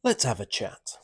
Let's have a chat.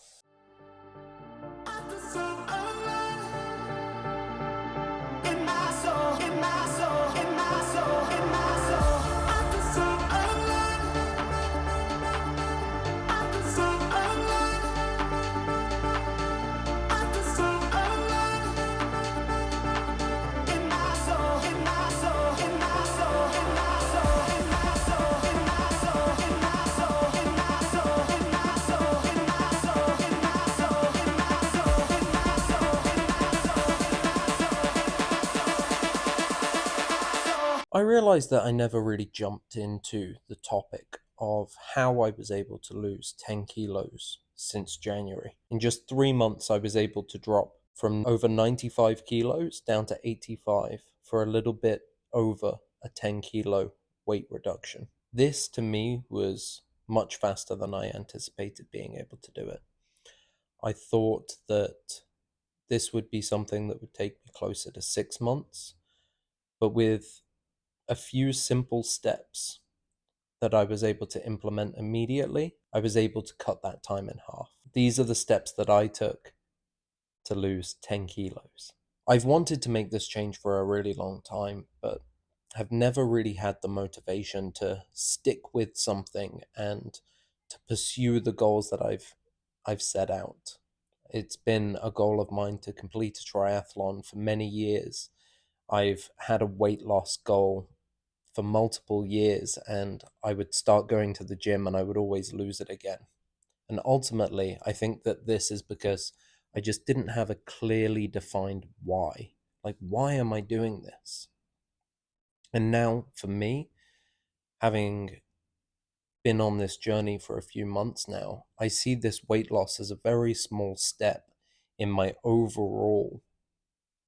I realised that I never really jumped into the topic of how I was able to lose 10 kilos since January. In just 3 months, I was able to drop from over 95 kilos down to 85 for a little bit over a 10 kilo weight reduction. This to me was much faster than I anticipated being able to do it. I thought that this would be something that would take me closer to 6 months, but with a few simple steps that I was able to implement immediately, I was able to cut that time in half. These are the steps that I took to lose 10 kilos. I've wanted to make this change for a really long time, but have never really had the motivation to stick with something and to pursue the goals that I've set out. It's been a goal of mine to complete a triathlon for many years. I've had a weight loss goal for multiple years, and I would start going to the gym and I would always lose it again. And ultimately, I think that this is because I just didn't have a clearly defined why. Like, why am I doing this? And now, for me, having been on this journey for a few months now, I see this weight loss as a very small step in my overall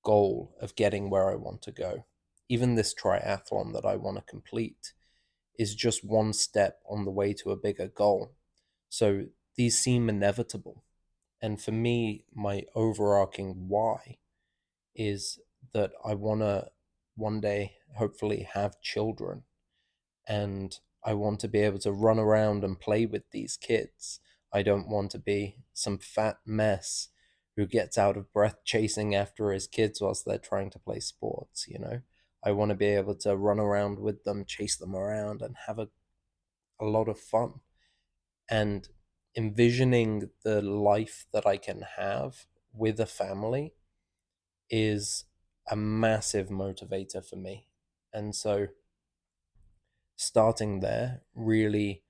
goal of getting where I want to go. Even this triathlon that I want to complete is just one step on the way to a bigger goal. So these seem inevitable. And for me, my overarching why is that I want to one day hopefully have children, and I want to be able to run around and play with these kids. I don't want to be some fat mess who gets out of breath chasing after his kids whilst they're trying to play sports. I want to be able to run around with them, chase them around, and have a lot of fun. And envisioning the life that I can have with a family is a massive motivator for me. And so starting there really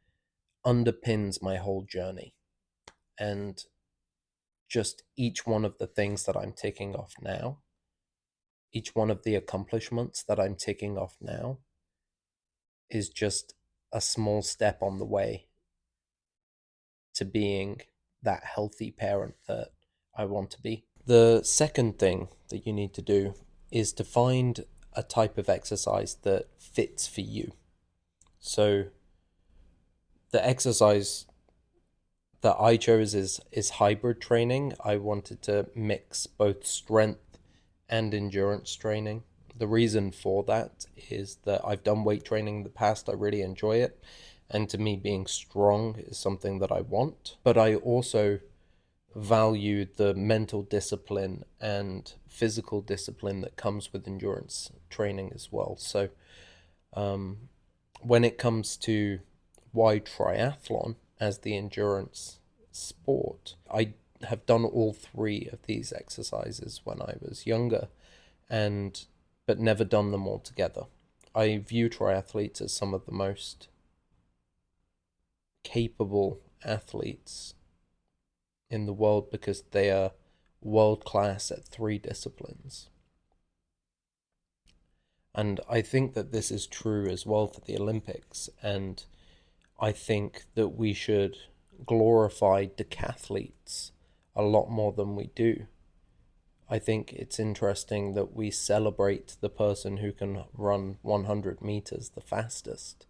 underpins my whole journey. And just each one of the things that I'm ticking off now, each one of the accomplishments that I'm ticking off now, is just a small step on the way to being that healthy parent that I want to be. The second thing that you need to do is to find a type of exercise that fits for you. So the exercise that I chose is hybrid training. I wanted to mix both strength and endurance training. The reason for that is that I've done weight training in the past. I really enjoy it. And to me, being strong is something that I want. But I also value the mental discipline and physical discipline that comes with endurance training as well. So when it comes to why triathlon as the endurance sport, I have done all three of these exercises when I was younger, and but never done them all together. I view triathletes as some of the most capable athletes in the world because they are world class at three disciplines. And I think that this is true as well for the Olympics. And I think that we should glorify decathletes a lot more than we do. I think it's interesting that we celebrate the person who can run 100 meters the fastest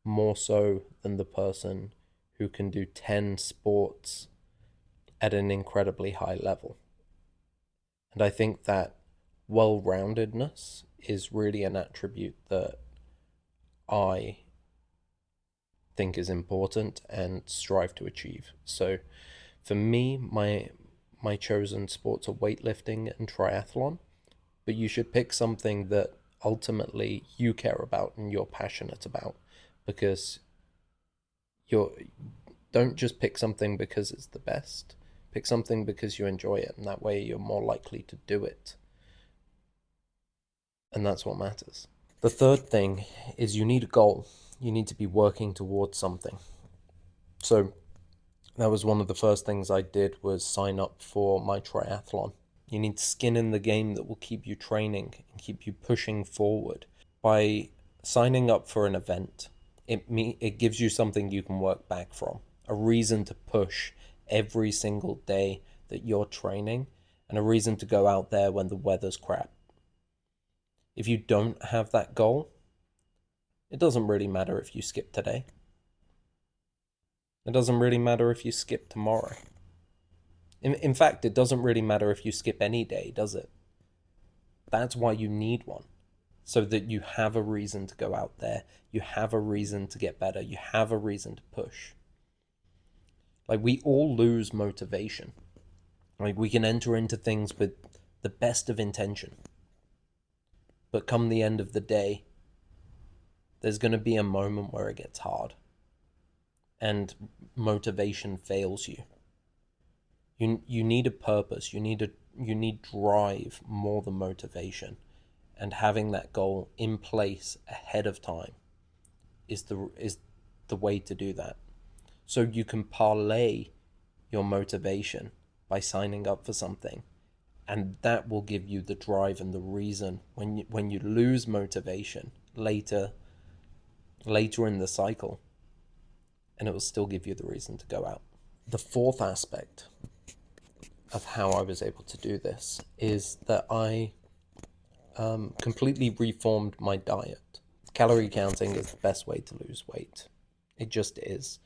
more so than the person who can do 10 sports at an incredibly high level. And I think that well roundedness is really an attribute that I think is important and strive to achieve. So for me, my chosen sports are weightlifting and triathlon, but you should pick something that ultimately you care about and you're passionate about, because you're don't just pick something because it's the best. Pick something because you enjoy it, and that way you're more likely to do it. And that's what matters. The third thing is you need a goal. You need to be working towards something. So that was one of the first things I did, was sign up for my triathlon. You need skin in the game that will keep you training and keep you pushing forward. By signing up for an event, it gives you something you can work back from, a reason to push every single day that you're training, and a reason to go out there when the weather's crap. If you don't have that goal, it doesn't really matter if you skip today. It doesn't really matter if you skip tomorrow. In fact, it doesn't really matter if you skip any day, does it? That's why you need one. So that you have a reason to go out there, you have a reason to get better, you have a reason to push. Like, we all lose motivation. Like, we can enter into things with the best of intention, but come the end of the day, there's going to be a moment where it gets hard and motivation fails you. You need a purpose, you need drive more than motivation. And having that goal in place ahead of time is the way to do that. So you can parlay your motivation by signing up for something, and that will give you the drive and the reason when you lose motivation later in the cycle, and it will still give you the reason to go out. The fourth aspect of how I was able to do this is that I completely reformed my diet. Calorie counting is the best way to lose weight. It just is.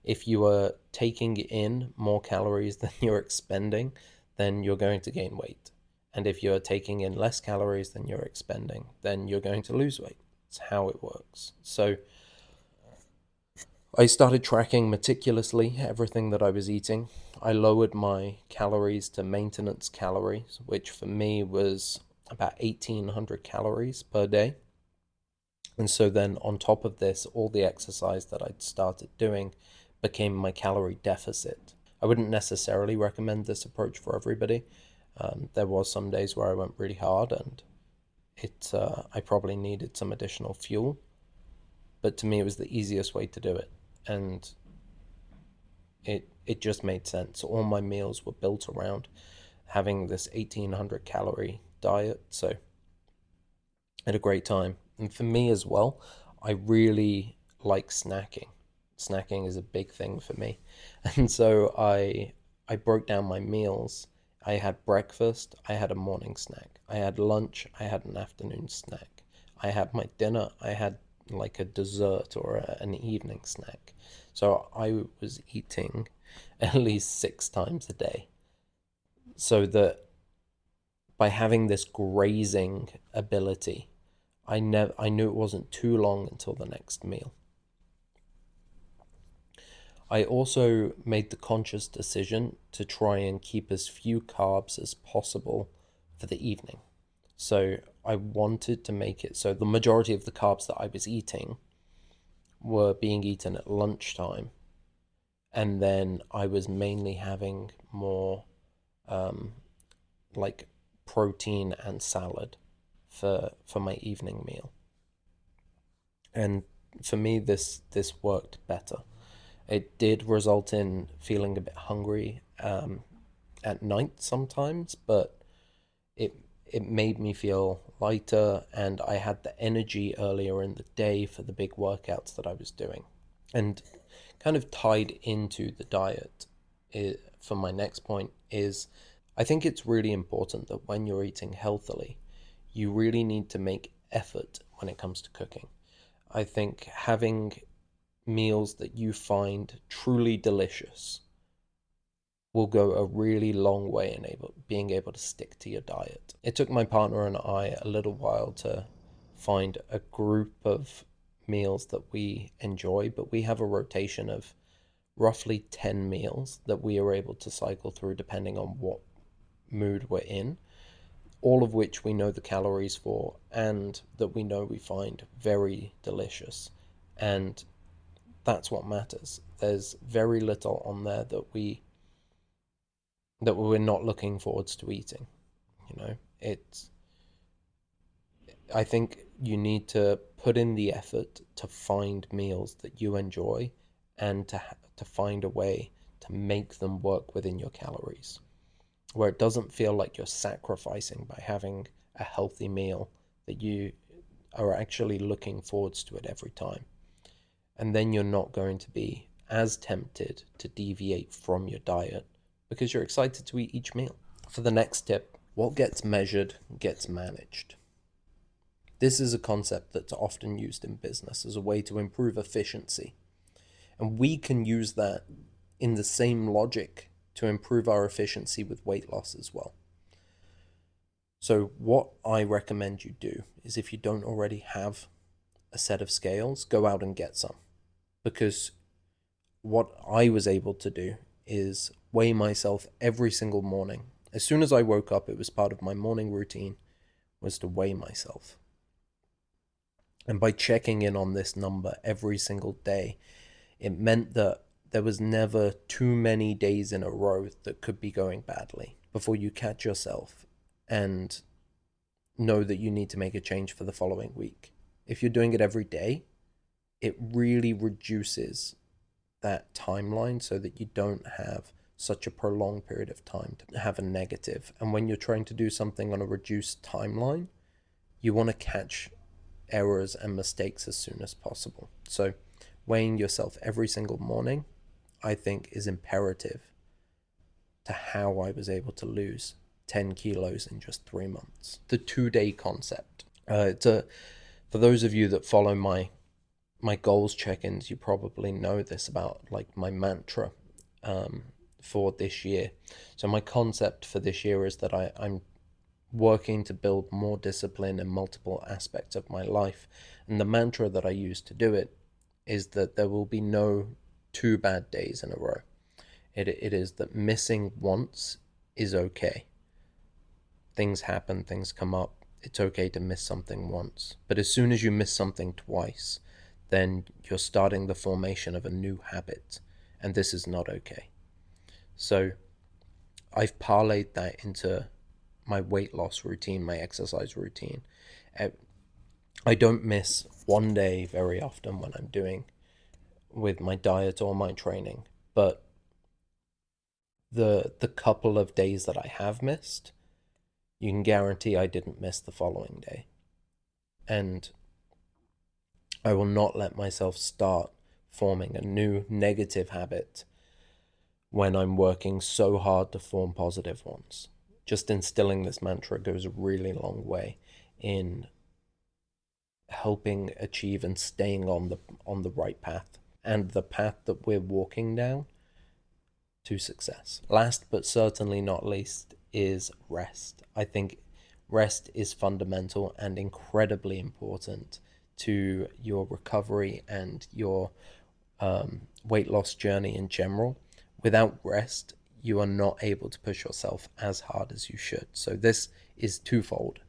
If you are taking in more calories than you're expending, then you're going to gain weight. And if you're taking in less calories than you're expending, then you're going to lose weight. It's how it works. So I started tracking meticulously everything that I was eating. I lowered my calories to maintenance calories, which for me was about 1,800 calories per day. And so then on top of this, all the exercise that I'd started doing became my calorie deficit. I wouldn't necessarily recommend this approach for everybody. There was some days where I went really hard, and I probably needed some additional fuel. But to me, it was the easiest way to do it. And it just made sense. All my meals were built around having this 1,800 calorie diet. So I had a great time. And for me as well, I really like snacking. Snacking is a big thing for me. And so I broke down my meals. I had breakfast, I had a morning snack. I had lunch, I had an afternoon snack. I had my dinner, I had like a dessert or an evening snack. So I was eating at least 6 times a day. So that by having this grazing ability, I knew it wasn't too long until the next meal. I also made the conscious decision to try and keep as few carbs as possible for the evening. So I wanted to make it so the majority of the carbs that I was eating were being eaten at lunchtime, and then I was mainly having more like protein and salad for my evening meal. And for me, this worked better. It did result in feeling a bit hungry at night sometimes, but it made me feel lighter, and I had the energy earlier in the day for the big workouts that I was doing. And kind of tied into the diet for my next point is, I think it's really important that when you're eating healthily, you really need to make effort when it comes to cooking. I think having meals that you find truly delicious will go a really long way in being able to stick to your diet. It took my partner and I a little while to find a group of meals that we enjoy, but we have a rotation of roughly 10 meals that we are able to cycle through depending on what mood we're in, all of which we know the calories for and that we know we find very delicious. And that's what matters. There's very little on there that we're not looking forwards to eating. It's I think you need to put in the effort to find meals that you enjoy and to find a way to make them work within your calories, where it doesn't feel like you're sacrificing by having a healthy meal, that you are actually looking forwards to it every time. And then you're not going to be as tempted to deviate from your diet because you're excited to eat each meal. For the next tip, what gets measured gets managed. This is a concept that's often used in business as a way to improve efficiency. And we can use that in the same logic to improve our efficiency with weight loss as well. So what I recommend you do is, if you don't already have a set of scales, go out and get some. Because what I was able to do is weigh myself every single morning. As soon as I woke up, it was part of my morning routine, was to weigh myself. And by checking in on this number every single day, it meant that there was never too many days in a row that could be going badly before you catch yourself and know that you need to make a change for the following week. If you're doing it every day, it really reduces that timeline so that you don't have such a prolonged period of time to have a negative. And when you're trying to do something on a reduced timeline, you want to catch errors and mistakes as soon as possible. So weighing yourself every single morning, I think, is imperative to how I was able to lose 10 kilos in just 3 months. The 2-day concept. For those of you that follow my goals check-ins, you probably know this about like my mantra for this year. So my concept for this year is that I'm working to build more discipline in multiple aspects of my life. And the mantra that I use to do it is that there will be no 2 bad days in a row. It is that missing once is okay. Things happen, things come up. It's okay to miss something once. But as soon as you miss something twice, then you're starting the formation of a new habit. And this is not okay. So I've parlayed that into my weight loss routine, my exercise routine. I don't miss one day very often when I'm doing with my diet or my training, but the couple of days that I have missed, you can guarantee I didn't miss the following day. And I will not let myself start forming a new negative habit when I'm working so hard to form positive ones. Just instilling this mantra goes a really long way in helping achieve and staying on the right path, and the path that we're walking down to success. Last but certainly not least is rest. I think rest is fundamental and incredibly important to your recovery and your weight loss journey in general. Without rest, you are not able to push yourself as hard as you should. So this is twofold.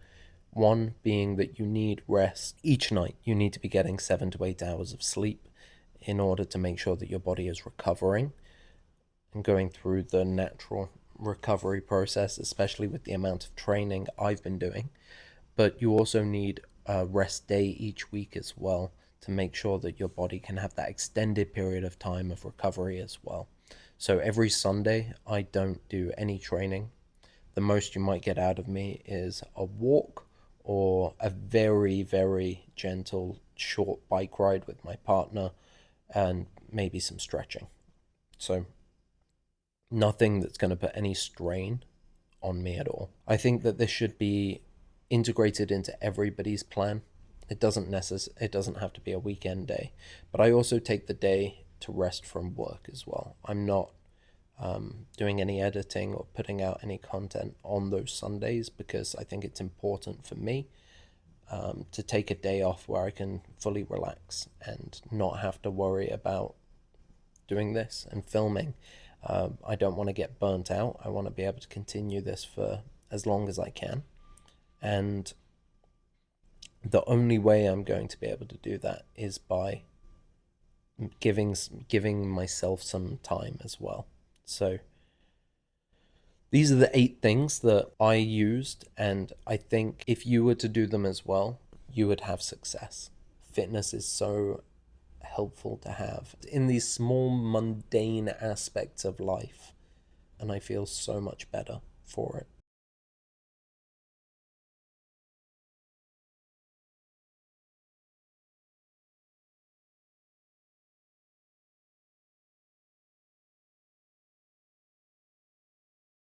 One being that you need rest each night. You need to be getting 7 to 8 hours of sleep in order to make sure that your body is recovering and going through the natural recovery process, especially with the amount of training I've been doing. But you also need a rest day each week as well to make sure that your body can have that extended period of time of recovery as well. So every Sunday, I don't do any training. The most you might get out of me is a walk or a very, very gentle, short bike ride with my partner and maybe some stretching. So nothing that's going to put any strain on me at all. I think that this should be integrated into everybody's plan. It doesn't have to be a weekend day, but I also take the day to rest from work as well. I'm not doing any editing or putting out any content on those Sundays because I think it's important for me to take a day off where I can fully relax and not have to worry about doing this and filming. I don't want to get burnt out. I want to be able to continue this for as long as I can. And the only way I'm going to be able to do that is by giving myself some time as well. So these are the 8 things that I used, and I think if you were to do them as well, you would have success. Fitness is so helpful to have in these small mundane aspects of life, and I feel so much better for it.